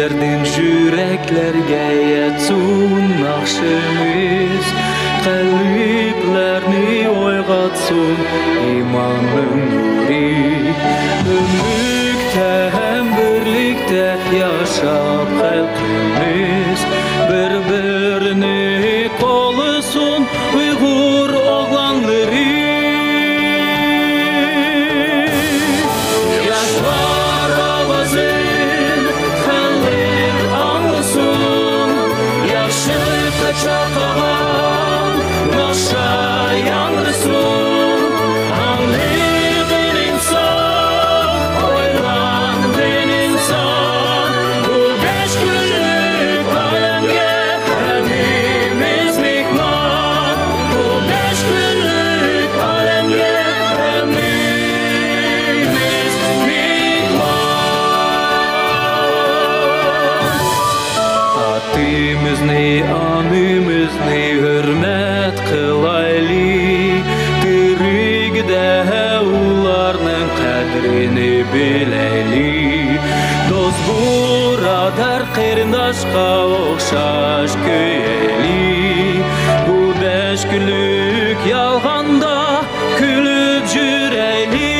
Yüreklerden yüreklerge yetsun nakşimiz, kalplerini oygatsun imanın nuri. Ömrükte hem birlikte yaşap halkimiz, birbirini kolusun Uygur oğlanları. Yaşlar avazın kalır anlasın, yaşlıkta çatağan naşa yanrısın. Anlıqın insan, oylandın insan, bu 5 günlük alemge hemimiz mihman. Bu 5 günlük alemge hemimiz mihman. Atimizni, animizni hürmet kılaylı, tirigde ularning qadrini bileyli. Dost buradar qarindoshga o'xshash kuyayli. Bu 5 kunlik yolg'onda kulib yurayli.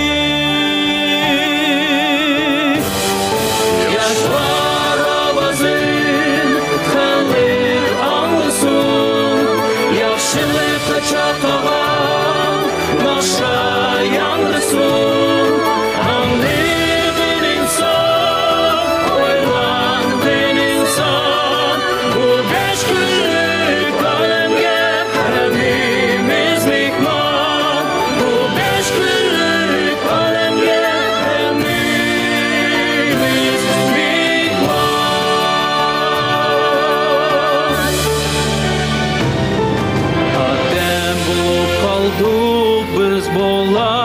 Yaşlar avazın kalır anlasın, yaşlıkta çatağan naşa yanrısın. Anlıqın insan, oylandın insan, bu 5 günlük alemge hemimiz mihman. Bu 5 günlük alemge hemimiz mihman. Adem bulup kaldık biz bolar.